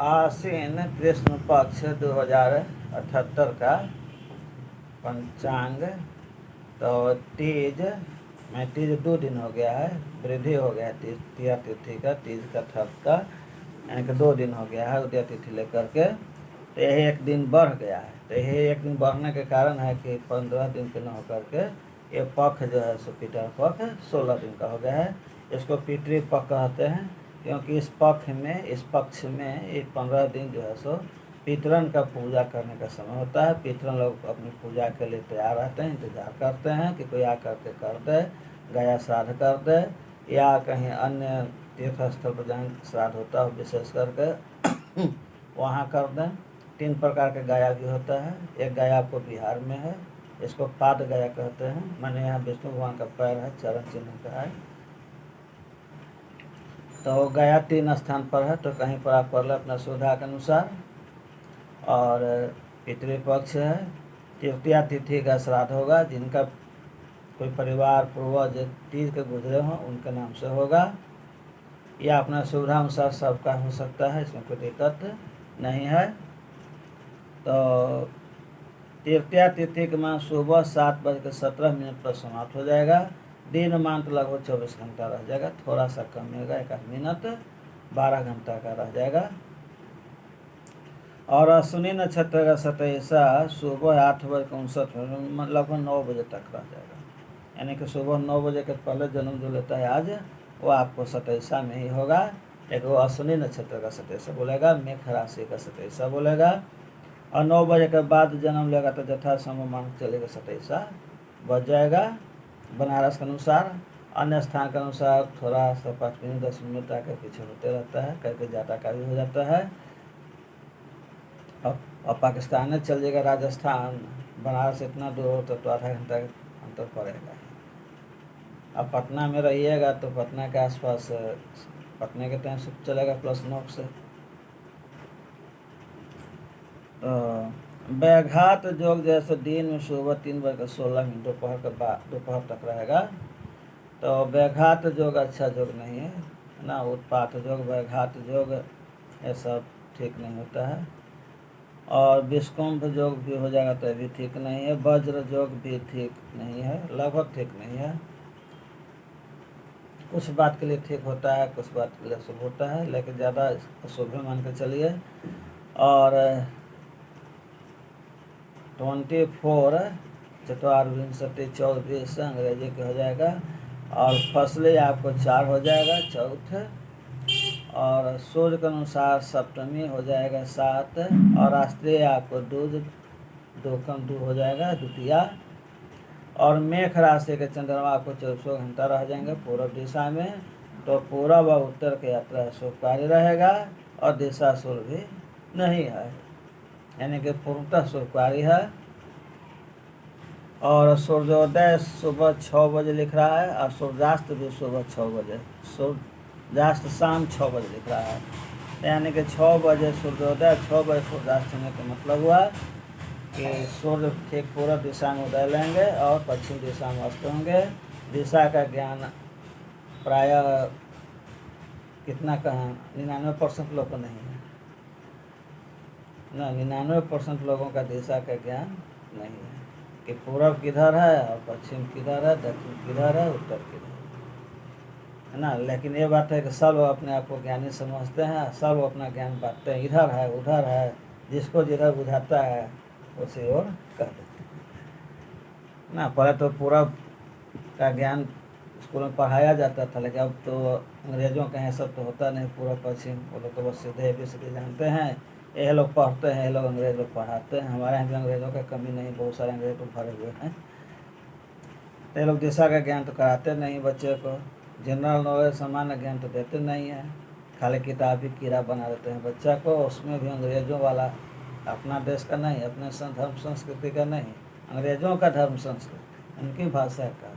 आश्विन कृष्ण पक्ष 2078 का पंचांग। तो तीज में तीज 2 दिन हो गया है, वृद्धि हो गया है तृतीया तिथि का, तीज का थर्ड का, यानी कि 2 दिन हो गया है उदय तिथि लेकर के। तो यही 1 दिन बढ़ गया है। तो यही 1 दिन बढ़ने के कारण है कि 15 दिन के न होकर के ये पक्ष जो है सो पितर पक्ष 16 दिन का हो गया है। इसको पितृ पक्ष कहते हैं, क्योंकि इस पक्ष में ये 15 दिन जो है सो पितरन का पूजा करने का समय होता है। पितरन लोग अपनी पूजा के लिए तैयार रहते हैं, इंतजार करते हैं कि कोई आकर के कर दे, गया श्राद्ध कर दे, या कहीं अन्य तीर्थ स्थल पर जहाँ श्राद्ध होता है विशेष करके वहाँ कर दें। 3 प्रकार के गाया भी होता है। एक गाया आपको बिहार में है, इसको पाद गाया कहते हैं, माने यहाँ विष्णु भगवान का पैर है, चरण चिन्ह का है। तो गया 3 स्थान पर है, तो कहीं पर आप कर लें अपना सुविधा के अनुसार। और पितृपक्ष है, तृतीया तिथि का श्राद्ध होगा, जिनका कोई परिवार पूर्वज तीज के गुजरे हों उनके नाम से होगा, या अपना सुविधा अनुसार सबका हो सकता है, इसमें कोई दिक्कत नहीं है। तो तृतीया तिथि के मान सुबह 7:17 पर समाप्त हो जाएगा। दिन मान तो लगभग 24 घंटा रह जाएगा, थोड़ा सा कम होगा, 1 मिनट, 12 घंटा का रह जाएगा। और अश्विनी नक्षत्र का सतैसा सुबह 8:59 लगभग 9 बजे तक रह जाएगा, यानी कि सुबह 9 बजे के पहले जन्म जो लेता है आज, वो आपको सतैसा में ही होगा। एक वो अश्विनी नक्षत्र का सतैसा बोलेगा, मेष राशि का सतैसा बोलेगा। और 9 बजे के बाद जन्म लेगा तो यथासंभव मान चलेगा सतैसा बच जाएगा बनारस के अनुसार। अन्य स्थान के अनुसार थोड़ा सा 5 मिनट 10 मिनट आकर पीछे होते रहता है, करके ज़्यादा का भी हो जाता है। और पाकिस्तान में चल जाएगा, राजस्थान बनारस इतना दूर होता तो आधा घंटा का अंतर पड़ेगा। अब पटना में रहिएगा तो पटना के आसपास पटना के टाइम से चलेगा +9 से। व्याघात योग जैसे दिन में सुबह 3:16 दोपहर के बाद दोपहर तक रहेगा। तो व्याघात योग अच्छा योग नहीं है ना, उत्पात योग, व्याघात योग ये सब ठीक नहीं होता है। और विस्कुंभ योग भी हो जाएगा तो भी ठीक नहीं है। वज्र योग भी ठीक नहीं है, लगभग ठीक नहीं है। कुछ बात के लिए ठीक होता है, कुछ बात के लिए शुभ होता है, लेकिन ज़्यादा अशुभ मान के चलिए। और 24 चतुर्विंशति 24 अंग्रेजी के हो जाएगा। और फसलें आपको 4 हो जाएगा चौथ। और सूर्य के अनुसार सप्तमी हो जाएगा 7। और राष्ट्रीय आपको दूध 2 हो जाएगा द्वितीया। और मेष राशि के चंद्रमा आपको 24 घंटा रह जाएंगे पूर्व दिशा में। तो पूर्व और उत्तर की यात्रा शुभकारी रहेगा, और दिशा शुभ भी नहीं है, यानी कि पूर्वतः शुभकारी है। और सूर्योदय सुबह 6 बजे लिख रहा है, और सूर्यास्त भी सुबह 6 बजे, सूर्यास्त शाम 6 बजे लिख रहा है। यानी कि 6 बजे सूर्योदय, 6 बजे सूर्यास्त होने का मतलब हुआ कि सूर्य ठीक पूर्व दिशा में उदय लेंगे और पश्चिम दिशा में अस्त होंगे। दिशा का ज्ञान प्रायः कितना कहें 99% लोग को नहीं है ना, 99% लोगों का दिशा का ज्ञान नहीं है कि पूर्व किधर है और पश्चिम किधर है, दक्षिण किधर है, उत्तर किधर है ना। लेकिन ये बात है कि सब अपने आप को ज्ञानी समझते हैं, सब अपना ज्ञान बांटते हैं, इधर है उधर है, जिसको जिधर बुझाता है उसी ओर कर देते हैं ना। पहले तो पूर्व का ज्ञान स्कूल में पढ़ाया जाता था, लेकिन अब तो अंग्रेजों के यहाँ सब तो होता नहीं पूर्व पश्चिम, वो लोग तो बस सीधे ABCD जानते हैं, ये लोग पढ़ते हैं, ये लोग अंग्रेज लोग पढ़ाते हैं। हमारे यहाँ भी अंग्रेजों का कमी नहीं, बहुत सारे अंग्रेज लोग भरे हुए हैं। ये लोग दिशा का ज्ञान तो कराते नहीं बच्चे को, जनरल नॉलेज सामान्य ज्ञान तो देते नहीं है, खाली किताबी कीड़ा बना देते हैं बच्चा को। उसमें भी अंग्रेजों वाला, अपना देश का नहीं, अपने धर्म संस्कृति का नहीं, अंग्रेजों का धर्म संस्कृति, उनकी भाषा का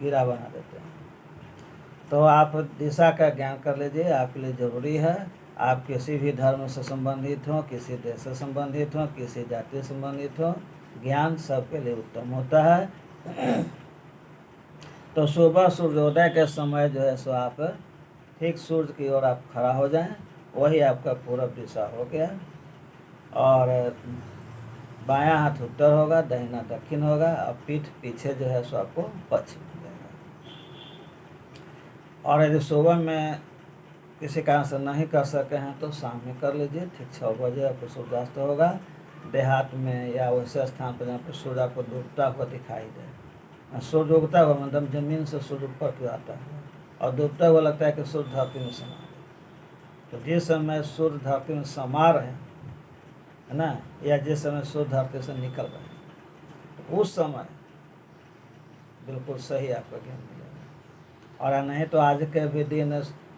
कीड़ा बना देते हैं। तो आप दिशा का ज्ञान कर लीजिए, आपके लिए ज़रूरी है। आप किसी भी धर्म से संबंधित हों, किसी देश से संबंधित हों, किसी जाति से संबंधित हों, ज्ञान सबके लिए उत्तम होता है। तो सुबह सूर्योदय के समय जो है सो आप ठीक सूर्य की ओर आप खड़ा हो जाएं, वही आपका पूरब दिशा हो गया। और बायां हाथ उत्तर होगा, दाहिना दक्षिण होगा, और पीठ पीछे जो है सो आपको पश्चिम हो जाएगा। और यदि सुबह में किसी कारण से नहीं कर सके हैं तो शाम में कर लीजिए। ठीक 6 बजे आपको सूर्यास्त होगा। देहात में या वैसे स्थान पर जहाँ पर सूर्य आपको डूबता हुआ दिखाई दे। सूर्य उगता हुआ मतलब जमीन से सूर्य ऊपर क्यों आता है, और डूबता हुआ लगता है कि सूर्य धरती में समा रहे। तो जिस समय सूर्य धरती में समा रहे हैं, है ना, या जिस समय सूर्य धरती से निकल रहे हैं, तो उस समय बिल्कुल सही आपका ज्ञान मिलेगा। और नहीं तो आज के भी दिन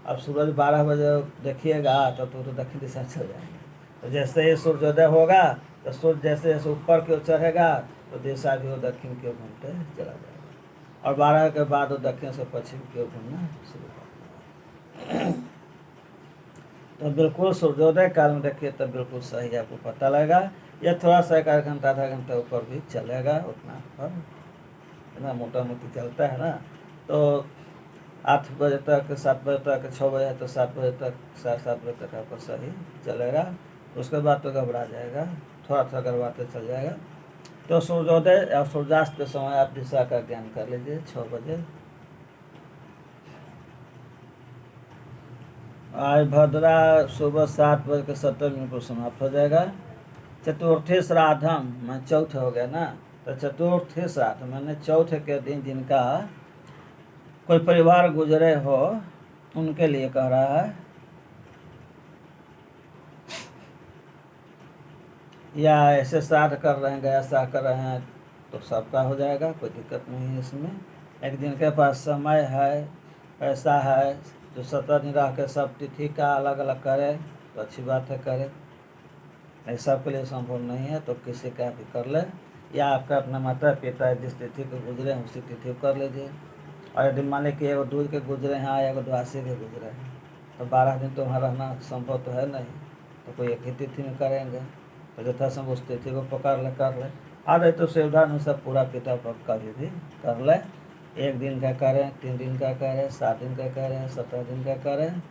अब सूरज 12 बजे देखिएगा तो दक्षिण दिशा चल जाएंगे। तो जैसे ही सूर्योदय होगा तो सूर्य जैसे जैसे ऊपर की ओर चढ़ेगा तो दिशा भी वो दक्षिण की ओर घूमते चला जाएगा। और 12 के बाद वो दक्षिण से पश्चिम की ओर घूमना शुरू कर देगा। तो बिल्कुल सूर्योदय काल में देखिए तब बिल्कुल सही आपको पता लगेगा। यह थोड़ा सा 1 घंटा आधा घंटा ऊपर भी चलेगा, उतना पर इतना मोटा मोटी चलता है ना। तो 8 बजे तक, 7 बजे तक, 6 बजे तो 7 बजे तक, 7:30 बजे तक आपका सही चलेगा। उसके बाद तो घबरा जाएगा, थोड़ा थोड़ा गड़बड़ाते चल जाएगा। तो सूर्योदय और सूर्यास्त के समय आप दिशा का ज्ञान कर लीजिए 6 बजे। आज भद्रा सुबह 7:17 पर समाप्त हो जाएगा। चतुर्थी श्राद्धम मैं चौथ हो गया ना, तो चतुर्थी श्राद्ध मैंने चौथ के दिन जिनका कोई परिवार गुजरे हो उनके लिए कह रहा है, या ऐसे श्राद्ध कर रहे हैं, गया श्राद्ध कर रहे हैं, तो सबका हो जाएगा, कोई दिक्कत नहीं है इसमें। एक दिन के पास समय है, पैसा है, जो 17 दिन रह के सब तिथि का अलग अलग करे तो अच्छी बात है, करे। ऐसा सबके लिए संभव नहीं है तो किसी का भी कर ले, या आपका अपना माता पिता जिस तिथि को गुजरे हैं उसी तिथि को कर लीजिए। और यदि मान लें कि एगो दूध के गुजरे हैं, एगो द्वादशी के गुजरे हैं, तो 12 दिन तो वहाँ रहना संभव तो है नहीं, तो कोई एक ही तिथि में करेंगे। तो यथासंभव उस तिथि को पकड़ ले, कर ले। आ रहे तो सुविधा अनुसार पूरा पिता पक्ष कभी भी कर ले। 1 दिन का करें, 3 दिन का करें, 7 दिन का करें, 17 दिन का करें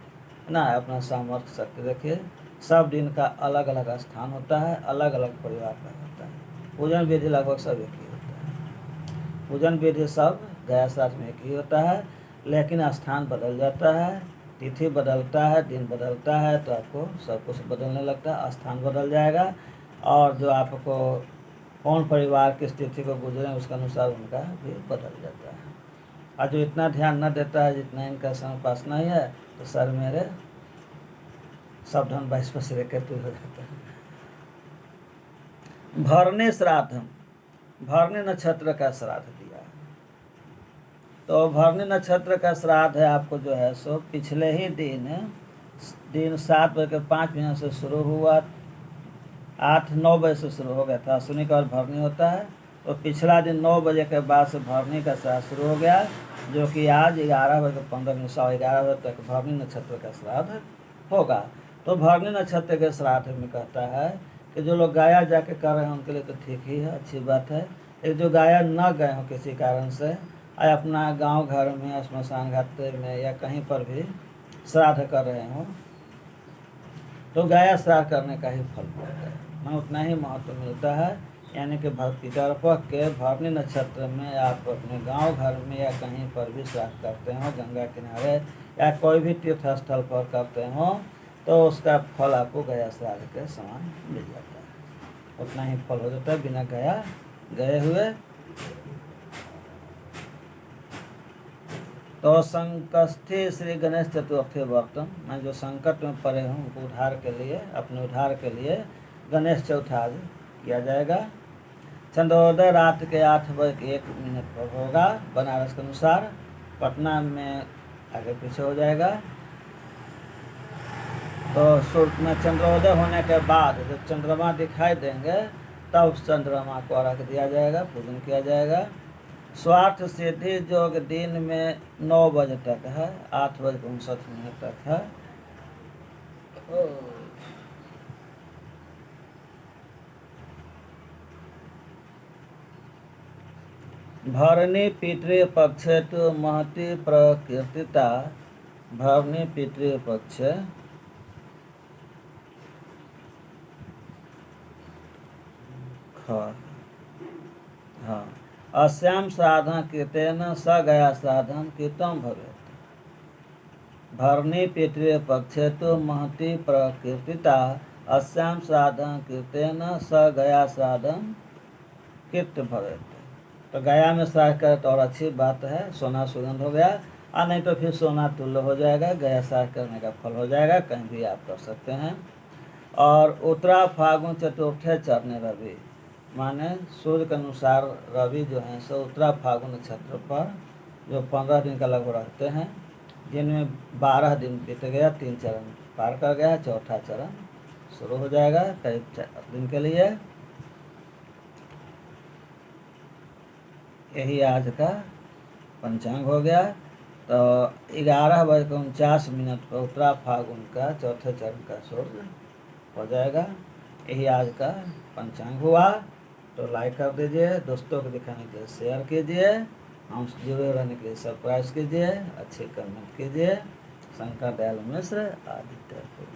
ना, अपना सामर्थ्य शक्ति देखिए। सब दिन का अलग अलग स्थान होता है, अलग अलग परिवार का होता है। पूजन विधि लगभग सब एक ही होता है। पूजन विधि सब गया श्राद्ध में एक ही होता है, लेकिन स्थान बदल जाता है, तिथि बदलता है, दिन बदलता है, तो आपको सब कुछ बदलने लगता है, स्थान बदल जाएगा। और जो आपको कौन परिवार किस तिथि को गुजरे उसके अनुसार उनका भी बदल जाता है। और जो इतना ध्यान न देता है, जितना इनका समय पास नहीं है, तो सर मेरे सब ढंग 22 से केतु हो जाता है। भरने श्राद्ध, भरने नक्षत्र का श्राद्ध दिया। तो भरने नक्षत्र का श्राद्ध है आपको जो है सो पिछले ही दिन 7:05 से शुरू हुआ, 8-9 बजे से शुरू हो गया था। अश्विनी का भरनी होता है, तो पिछला दिन 9 बजे के बाद से भरनी का श्राद्ध शुरू हो गया, जो कि आज 11:15 11:30 बजे तक भरनी नक्षत्र का श्राद्ध होगा। तो भरनी नक्षत्र के श्राद्ध में कहता है कि जो लोग गाया जाके कर रहे हैं उनके लिए तो ठीक ही है, अच्छी बात है। एक जो गाया न गए हो किसी कारण से, अपना गांव घर में, श्मशान घाट में या कहीं पर भी श्राद्ध कर रहे हों, तो गाया श्राद्ध करने का ही फल मिलता है, मैं उतना ही महत्व मिलता है। यानी कि भक्ति दर्पक के भरनी नक्षत्र में आप अपने गांव घर में या कहीं पर भी श्राद्ध करते हो, गंगा किनारे या कोई भी तीर्थ स्थल पर करते हो, तो उसका फल आपको गया श्राद्ध के समान मिल जाता है, उतना ही फल हो जाता है बिना गया गए हुए। तो संकष्टी श्री गणेश चतुर्थी व्रतम, मैं जो संकट में पड़े हूँ उनको उद्धार के लिए, अपने उद्धार के लिए गणेश चौथ आज किया जाएगा। चंद्रोदय रात के 8:01 पर होगा बनारस के अनुसार, पटना में आगे पीछे हो जाएगा। तो सूर्य में चंद्रोदय होने के बाद जब चंद्रमा दिखाई देंगे तब चंद्रमा को अर्घ्य दिया जाएगा, पूजन किया जाएगा। स्वार्थ सिद्धि योग दिन में 9 बजे तक है, 8:59 तक है। भरणी पितृपक्ष तो महति प्रकीर्तिता, भरणी पितृपक्ष हाँ, अस्याम श्राद्धं कृतेन स गया श्राद्धं कृतं भवेत्। भरणी पितृ पक्षे तो महती प्रकीर्तिता, अस्याम श्राद्धं कृतेन स गया श्राद्धं कृत भवेत्। तो गया में श्राद्ध करे तो और अच्छी बात है, सोना सुगंध हो गया, और नहीं तो फिर सोना तुल्य हो जाएगा, गया श्राद्ध करने का फल हो जाएगा, कहीं भी आप कर सकते हैं। और उत्तरा फागुन चतुर्थे चरने रवि, माने सूर्य के अनुसार रवि जो है सो उत्तरा फागुन नक्षत्र पर जो 15 दिन का लगभग रहते हैं, जिनमें 12 दिन बीत गया, 3 चरण पार कर गया, चौथा चरण शुरू हो जाएगा करीब 4 दिन के लिए। यही आज का पंचांग हो गया। तो 11:49 पर उत्तरा फागुन का चौथे चरण का सूर्य हो जाएगा। यही आज का पंचांग हुआ। तो लाइक कर दीजिए, दोस्तों को दिखाने के लिए शेयर कीजिए, हमसे जुड़े रहने के लिए सब्सक्राइब कीजिए, अच्छे कमेंट कीजिए। शंकर दयाल मिश्र, आदित्यपुर।